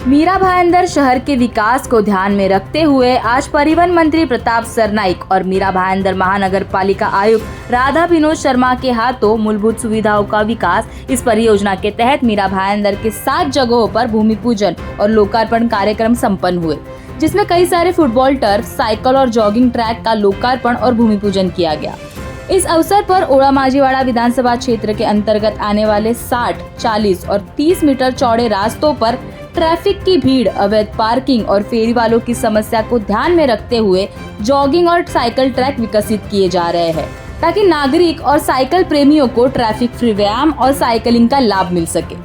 मीरा भाईंदर शहर के विकास को ध्यान में रखते हुए आज परिवहन मंत्री प्रताप सरनाईक और मीरा भाईंदर महानगर पालिका आयुक्त राधा विनोद शर्मा के हाथों मूलभूत सुविधाओं का विकास इस परियोजना के तहत मीरा भाईंदर के 7 जगहों पर भूमि पूजन और लोकार्पण कार्यक्रम संपन्न हुए, जिसमें कई सारे फुटबॉल टर्फ, साइकिल और जॉगिंग ट्रैक का लोकार्पण और भूमि पूजन किया गया। इस अवसर पर ओड़ा मांझीवाड़ा विधानसभा क्षेत्र के अंतर्गत आने वाले 60, 40 और 30 मीटर चौड़े रास्तों पर ट्रैफिक की भीड़, अवैध पार्किंग और फेरी वालों की समस्या को ध्यान में रखते हुए जॉगिंग और साइकिल ट्रैक विकसित किए जा रहे हैं, ताकि नागरिक और साइकिल प्रेमियों को ट्रैफिक फ्री व्यायाम और साइकिलिंग का लाभ मिल सके।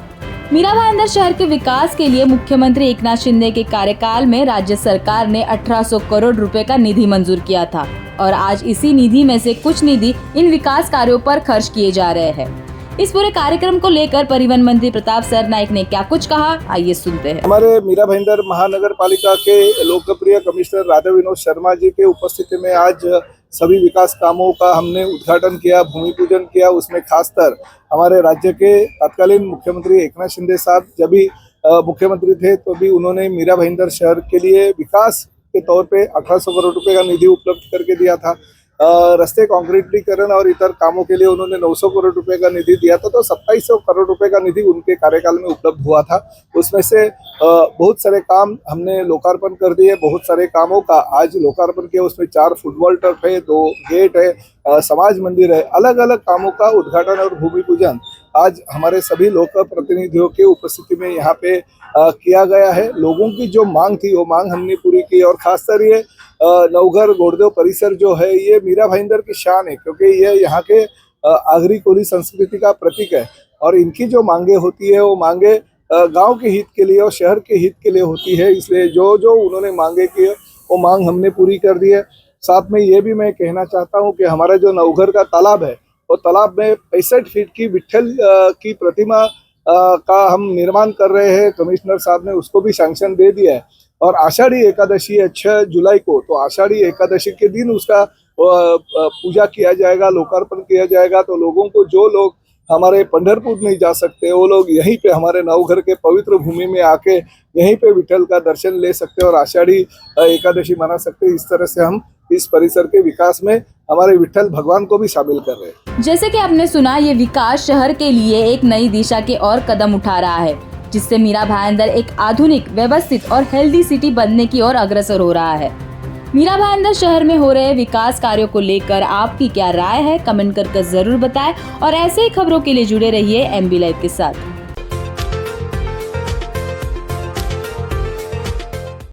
मीरा भाईंदर शहर के विकास के लिए मुख्यमंत्री एकनाथ शिंदे के कार्यकाल में राज्य सरकार ने 1800 करोड़ रुपए का निधि मंजूर किया था और आज इसी निधि में से कुछ निधि इन विकास कार्यों पर खर्च किए जा रहे हैं। इस पूरे कार्यक्रम को लेकर परिवहन मंत्री प्रताप सरनाईक ने क्या कुछ कहा, आइए सुनते हैं। हमारे मीरा भाईंदर महानगर पालिका के लोकप्रिय कमिश्नर राधा विनोद शर्मा जी के उपस्थिति में आज सभी विकास कामों का हमने उद्घाटन किया, भूमि पूजन किया। उसमें खासकर हमारे राज्य के तत्कालीन मुख्यमंत्री एकनाथ शिंदे साहब जब भी मुख्यमंत्री थे तो भी उन्होंने मीरा भाईंदर शहर के लिए विकास के तौर पे 1800 करोड़ रुपए का निधि उपलब्ध करके दिया था। रास्ते कंक्रीटीकरण और इतर कामों के लिए उन्होंने 900 करोड़ रुपए का निधि दिया था, तो 2700 करोड़ रुपए का निधि उनके कार्यकाल में उपलब्ध हुआ था। उसमें से बहुत सारे काम हमने लोकार्पण कर दिए। बहुत सारे कामों का आज लोकार्पण किया। उसमें 4 फुटबॉल टर्फ है, 2 गेट है, समाज मंदिर है। अलग अलग कामों का उद्घाटन और भूमि पूजन आज हमारे सभी लोक प्रतिनिधियों के उपस्थिति में यहाँ पे किया गया है। लोगों की जो मांग थी वो मांग हमने पूरी की और खासकर ये नवघर गोड़देव परिसर जो है ये मीरा भाईंदर की शान है, क्योंकि ये यहाँ के आगरी कोली संस्कृति का प्रतीक है और इनकी जो मांगे होती है वो मांगे गांव के हित के लिए और शहर के हित के लिए होती है। इसलिए जो जो उन्होंने मांगे की वो मांग हमने पूरी कर दी है। साथ में ये भी मैं कहना चाहता हूँ कि हमारा जो नवघर का तालाब है वो तालाब में 65 फीट की विट्ठल की प्रतिमा का हम निर्माण कर रहे हैं। कमिश्नर साहब ने उसको भी सैंक्शन दे दिया है और आषाढ़ी एकादशी है 6 जुलाई को, तो आषाढ़ी एकादशी के दिन उसका पूजा किया जाएगा, लोकार्पण किया जाएगा। तो लोगों को, जो लोग हमारे पंढरपुर नहीं जा सकते वो लोग यहीं पे हमारे नवघर के पवित्र भूमि में आके यहीं पे विठल का दर्शन ले सकते हैं और आषाढ़ी एकादशी मना सकते हैं। इस तरह से हम इस परिसर के विकास में हमारे विठल भगवान को भी शामिल कर रहे हैं। जैसे कि आपने सुना, ये विकास शहर के लिए एक नई दिशा के और कदम उठा रहा है, जिससे मीरा भाईंदर एक आधुनिक, व्यवस्थित और हेल्दी सिटी बनने की ओर अग्रसर हो रहा है। मीरा भाईंदर शहर में हो रहे विकास कार्यों को लेकर आपकी क्या राय है, कमेंट कर जरूर बताएं और ऐसे ही खबरों के लिए जुड़े रहिए MB लाइव के साथ।